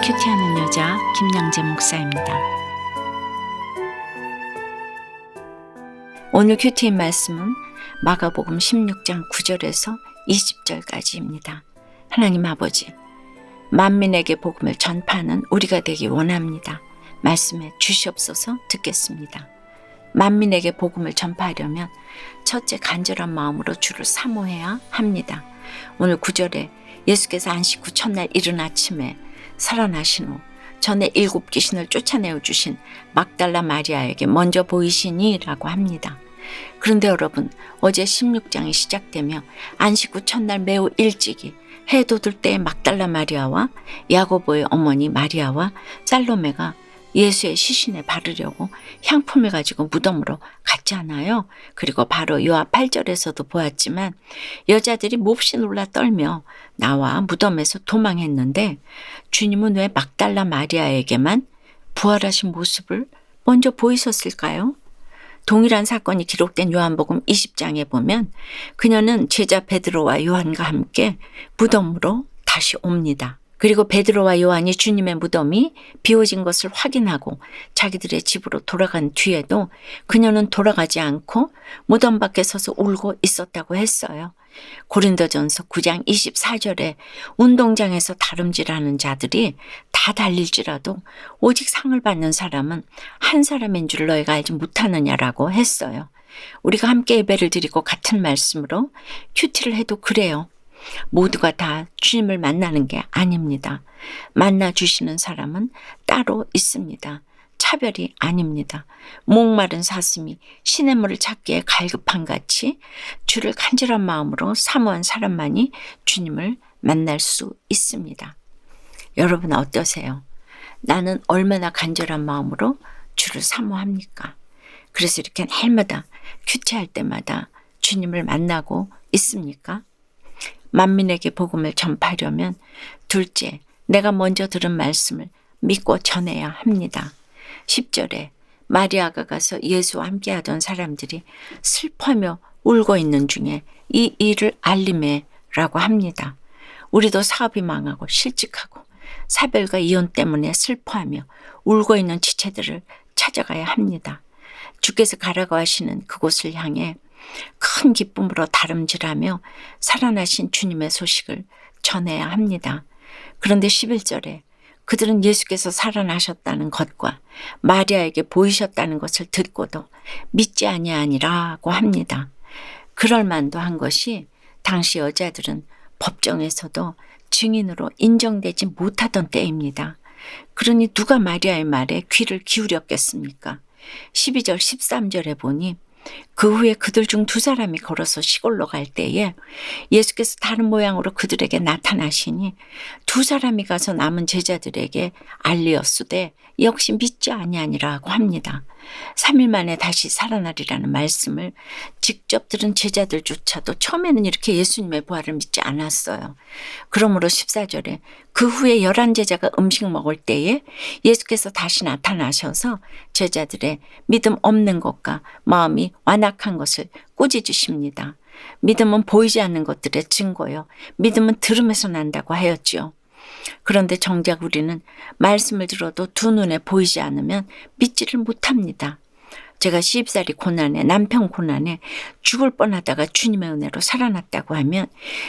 큐티하는 여자 김양재 목사입니다. 오늘 큐티인 말씀은 마가복음 16장 9절에서 20절까지입니다. 하나님 아버지, 만민에게 복음을 전파하는 우리가 되기 원합니다. 말씀에 주시옵소서. 듣겠습니다. 만민에게 복음을 전파하려면 첫째 간절한 마음으로 주를 사모해야 합니다. 오늘 9절에 예수께서 안식 후 첫날 이른 아침에 살아나신 후 전에 7 귀신을 쫓아내어 주신 막달라 마리아에게 먼저 보이시니 라고 합니다. 그런데 여러분, 어제 16장이 시작되며 안식 후 첫날 매우 일찍이 해 돋을 때에 막달라 마리아와 야고보의 어머니 마리아와 살로메가 예수의 시신에 바르려고 향품을 가지고 무덤으로 갔잖아요. 그리고 바로 요한 8절에서도 보았지만 여자들이 몹시 놀라 떨며 나와 무덤에서 도망했는데 주님은 왜 막달라 마리아에게만 부활하신 모습을 먼저 보이셨을까요? 동일한 사건이 기록된 요한복음 20장에 보면 그녀는 제자 베드로와 요한과 함께 무덤으로 다시 옵니다. 그리고 베드로와 요한이 주님의 무덤이 비워진 것을 확인하고 자기들의 집으로 돌아간 뒤에도 그녀는 돌아가지 않고 무덤 밖에 서서 울고 있었다고 했어요. 고린도전서 9장 24절에 운동장에서 다름질하는 자들이 다 달릴지라도 오직 상을 받는 사람은 한 사람인 줄 너희가 알지 못하느냐라고 했어요. 우리가 함께 예배를 드리고 같은 말씀으로 큐티를 해도 그래요. 모두가 다 주님을 만나는 게 아닙니다. 만나 주시는 사람은 따로 있습니다. 차별이 아닙니다. 목마른 사슴이 시냇물을 찾기에 갈급한 같이 주를 간절한 마음으로 사모한 사람만이 주님을 만날 수 있습니다. 여러분 어떠세요? 나는 얼마나 간절한 마음으로 주를 사모합니까? 그래서 이렇게 날마다 큐티할 때마다 주님을 만나고 있습니까? 만민에게 복음을 전파하려면 둘째, 내가 먼저 들은 말씀을 믿고 전해야 합니다. 10절에 마리아가 가서 예수와 함께하던 사람들이 슬퍼하며 울고 있는 중에 이 일을 알림해라고 합니다. 우리도 사업이 망하고 실직하고 사별과 이혼 때문에 슬퍼하며 울고 있는 지체들을 찾아가야 합니다. 주께서 가라고 하시는 그곳을 향해 큰 기쁨으로 다름질하며 살아나신 주님의 소식을 전해야 합니다. 그런데 11절에 그들은 예수께서 살아나셨다는 것과 마리아에게 보이셨다는 것을 듣고도 믿지 아니하니라고 합니다. 그럴 만도 한 것이 당시 여자들은 법정에서도 증인으로 인정되지 못하던 때입니다. 그러니 누가 마리아의 말에 귀를 기울였겠습니까? 12절 13절에 보니 그 후에 그들 중 2사람이 걸어서 시골로 갈 때에 예수께서 다른 모양으로 그들에게 나타나시니 2사람이 가서 남은 제자들에게 알리었으되 역시 믿지 아니하니라고 합니다. 3일 만에 다시 살아나리라는 말씀을 직접 들은 제자들조차도 처음에는 이렇게 예수님의 부활을 믿지 않았어요. 그러므로 14절에 그 후에 11제자가 음식 먹을 때에 예수께서 다시 나타나셔서 제자들의 믿음 없는 것과 마음이 완악한 것을 꾸짖으십니다. 믿음은 보이지 않는 것들의 증거요. 믿음은 들음에서 난다고 하였지요. 그런데 정작 우리는 말씀을 들어도 두 눈에 보이지 않으면 믿지를 못합니다. 제가 시집살이 고난에 남편 고난에 죽을 뻔하다가 주님의 은혜로 살아났다고 하면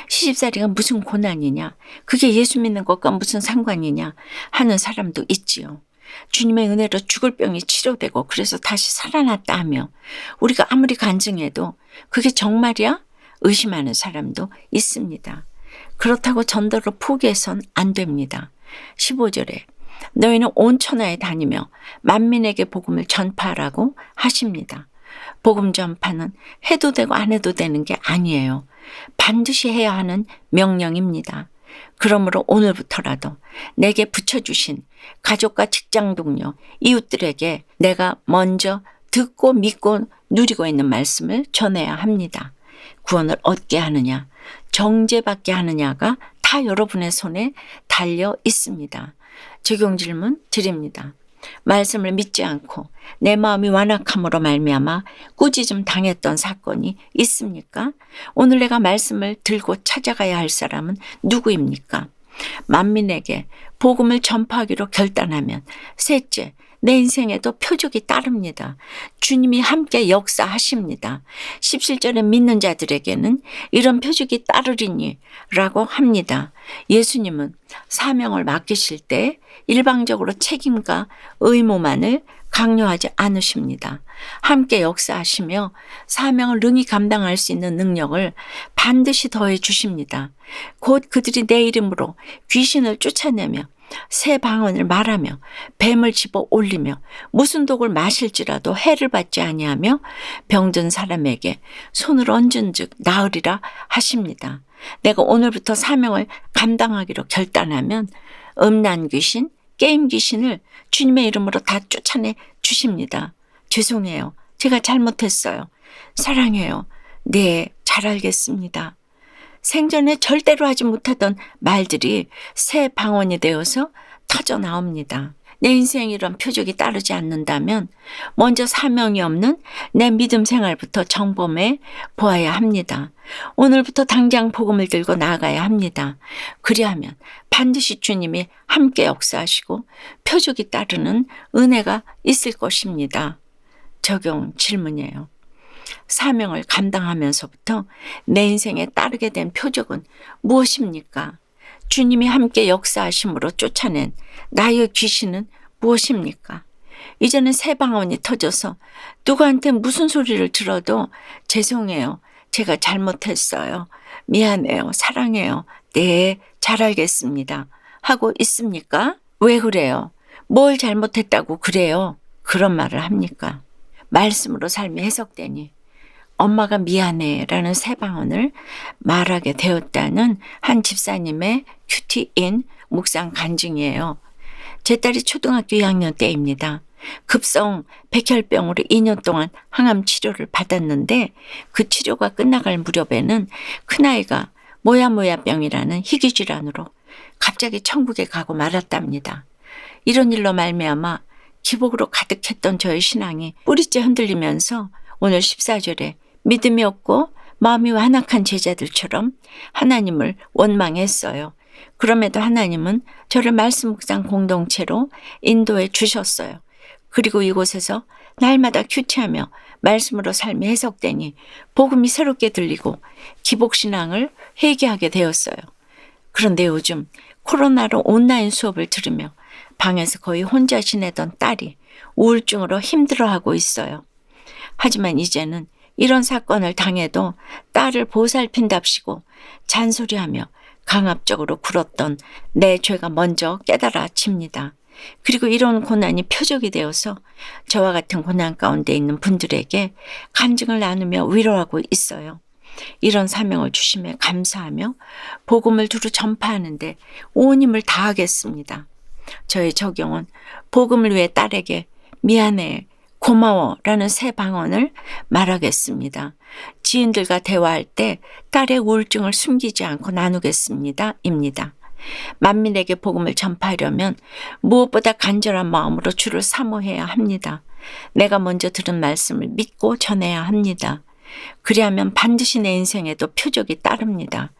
시집살이가 무슨 고난이냐, 그게 예수 믿는 것과 무슨 상관이냐 하는 사람도 있지요. 주님의 은혜로 죽을 병이 치료되고 그래서 다시 살아났다 하며 우리가 아무리 간증해도 그게 정말이야? 의심하는 사람도 있습니다. 그렇다고 전도를 포기해선 안 됩니다. 15절에 너희는 온 천하에 다니며 만민에게 복음을 전파하라고 하십니다. 복음 전파는 해도 되고 안 해도 되는 게 아니에요. 반드시 해야 하는 명령입니다. 그러므로 오늘부터라도 내게 붙여주신 가족과 직장 동료, 이웃들에게 내가 먼저 듣고 믿고 누리고 있는 말씀을 전해야 합니다. 구원을 얻게 하느냐, 정죄받게 하느냐가 다 여러분의 손에 달려 있습니다. 적용 질문 드립니다. 말씀을 믿지 않고 내 마음이 완악함으로 말미암아 꾸짖음 당했던 사건이 있습니까? 오늘 내가 말씀을 들고 찾아가야 할 사람은 누구입니까? 만민에게 복음을 전파하기로 결단하면 셋째, 내 인생에도 표적이 따릅니다. 주님이 함께 역사하십니다. 17절에 믿는 자들에게는 이런 표적이 따르리니 라고 합니다. 예수님은 사명을 맡기실 때 일방적으로 책임과 의무만을 강요하지 않으십니다. 함께 역사하시며 사명을 능히 감당할 수 있는 능력을 반드시 더해 주십니다. 곧 그들이 내 이름으로 귀신을 쫓아내며 새 방언을 말하며 뱀을 집어 올리며 무슨 독을 마실지라도 해를 받지 아니하며 병든 사람에게 손을 얹은즉 나으리라 하십니다. 내가 오늘부터 사명을 감당하기로 결단하면 음란 귀신, 게임 귀신을 주님의 이름으로 다 쫓아내 주십니다. 죄송해요. 제가 잘못했어요. 사랑해요. 네, 잘 알겠습니다. 생전에 절대로 하지 못하던 말들이 새 방언이 되어서 터져 나옵니다. 내 인생에 이런 표적이 따르지 않는다면 먼저 사명이 없는 내 믿음 생활부터 점검해 보아야 합니다. 오늘부터 당장 복음을 들고 나아가야 합니다. 그리하면 반드시 주님이 함께 역사하시고 표적이 따르는 은혜가 있을 것입니다. 적용 질문이에요. 사명을 감당하면서부터 내 인생에 따르게 된 표적은 무엇입니까? 주님이 함께 역사하심으로 쫓아낸 나의 귀신은 무엇입니까? 이제는 새 방언이 터져서 누구한테 무슨 소리를 들어도 죄송해요. 제가 잘못했어요. 미안해요. 사랑해요. 네, 잘 알겠습니다. 하고 있습니까? 왜 그래요? 뭘 잘못했다고 그래요? 그런 말을 합니까? 말씀으로 삶이 해석되니 엄마가 미안해 라는 새 방언을 말하게 되었다는 한 집사님의 큐티인 묵상 간증이에요. 제 딸이 초등학교 2학년 때입니다. 급성 백혈병으로 2년 동안 항암 치료를 받았는데 그 치료가 끝나갈 무렵에는 큰아이가 모야모야병이라는 희귀질환으로 갑자기 천국에 가고 말았답니다. 이런 일로 말미암아 기복으로 가득했던 저의 신앙이 뿌리째 흔들리면서 오늘 14절에 믿음이 없고 마음이 완악한 제자들처럼 하나님을 원망했어요. 그럼에도 하나님은 저를 말씀 묵상 공동체로 인도해 주셨어요. 그리고 이곳에서 날마다 큐티하며 말씀으로 삶이 해석되니 복음이 새롭게 들리고 기복신앙을 회개하게 되었어요. 그런데 요즘 코로나로 온라인 수업을 들으며 방에서 거의 혼자 지내던 딸이 우울증으로 힘들어하고 있어요. 하지만 이제는 이런 사건을 당해도 딸을 보살핀답시고 잔소리하며 강압적으로 굴었던 내 죄가 먼저 깨달아집니다. 그리고 이런 고난이 표적이 되어서 저와 같은 고난 가운데 있는 분들에게 간증을 나누며 위로하고 있어요. 이런 사명을 주심에 감사하며 복음을 두루 전파하는 데 온 힘을 다하겠습니다. 저의 적용은 복음을 위해 딸에게 미안해, 고마워 라는 새 방언을 말하겠습니다. 지인들과 대화할 때 딸의 우울증을 숨기지 않고 나누겠습니다. 입니다. 만민에게 복음을 전파하려면 무엇보다 간절한 마음으로 주를 사모해야 합니다. 내가 먼저 들은 말씀을 믿고 전해야 합니다. 그리하면 반드시 내 인생에도 표적이 따릅니다.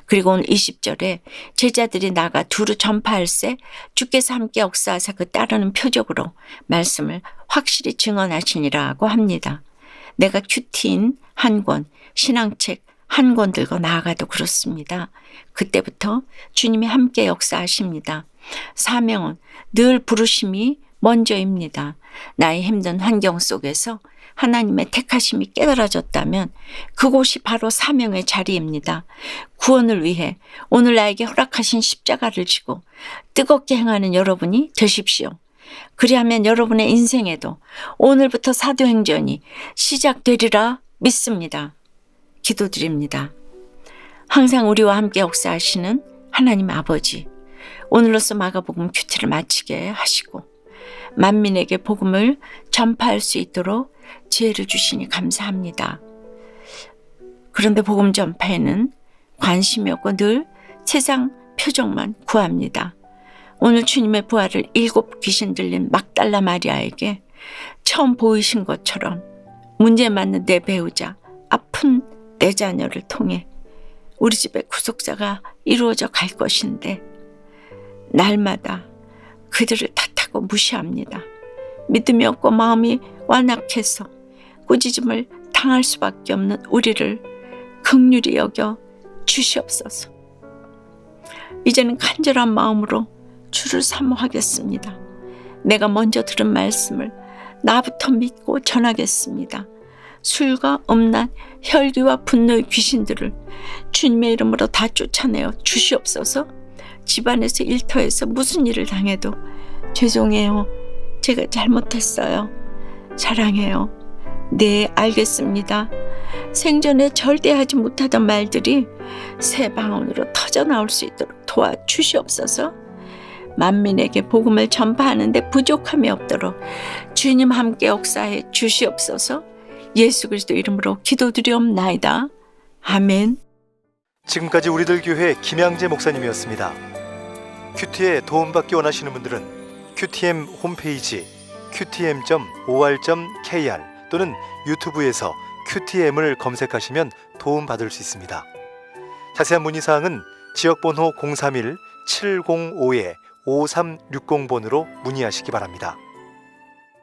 그리고 오늘 20절에 제자들이 나가 두루 전파할세 주께서 함께 역사하사 그 따르는 표적으로 말씀을 확실히 증언하시니라고 합니다. 내가 큐티인 한 권, 신앙책 한 권 들고 나아가도 그렇습니다. 그때부터 주님이 함께 역사하십니다. 사명은 늘 부르심이 먼저입니다. 나의 힘든 환경 속에서 하나님의 택하심이 깨달아졌다면 그곳이 바로 사명의 자리입니다. 구원을 위해 오늘 나에게 허락하신 십자가를 지고 뜨겁게 행하는 여러분이 되십시오. 그리하면 여러분의 인생에도 오늘부터 사도행전이 시작되리라 믿습니다. 기도드립니다. 항상 우리와 함께 역사하시는 하나님 아버지, 오늘로써 마가복음 큐티를 마치게 하시고 만민에게 복음을 전파할 수 있도록 지혜를 주시니 감사합니다. 그런데 복음 전파에는 관심이 없고 늘 세상 표적만 구합니다. 오늘 주님의 부활을 7 귀신 들린 막달라 마리아에게 처음 보이신 것처럼 문제 맞는 내 배우자, 아픈 내 자녀를 통해 우리 집의 구속사가 이루어져 갈 것인데 날마다 그들을 탓하고 무시합니다. 믿음이 없고 마음이 완악해서 꾸짖음을 당할 수밖에 없는 우리를 긍휼히 여겨 주시옵소서. 이제는 간절한 마음으로 주를 사모하겠습니다. 내가 먼저 들은 말씀을 나부터 믿고 전하겠습니다. 술과 음란, 혈기와 분노의 귀신들을 주님의 이름으로 다 쫓아내어 주시옵소서. 집안에서 일터에서 무슨 일을 당해도 죄송해요. 제가 잘못했어요. 사랑해요. 네, 알겠습니다. 생전에 절대 하지 못하던 말들이 새 방언으로 터져나올 수 있도록 도와주시옵소서. 만민에게 복음을 전파하는 데 부족함이 없도록 주님 함께 역사해 주시옵소서. 예수 그리스도 이름으로 기도드리옵나이다. 아멘. 지금까지 우리들 교회 김양재 목사님이었습니다. 큐티에 도움받기 원하시는 분들은 QTM 홈페이지 qtm.or.kr 또는 유튜브에서 QTM을 검색하시면 도움받을 수 있습니다. 자세한 문의사항은 지역번호 031-705-5360번으로 문의하시기 바랍니다.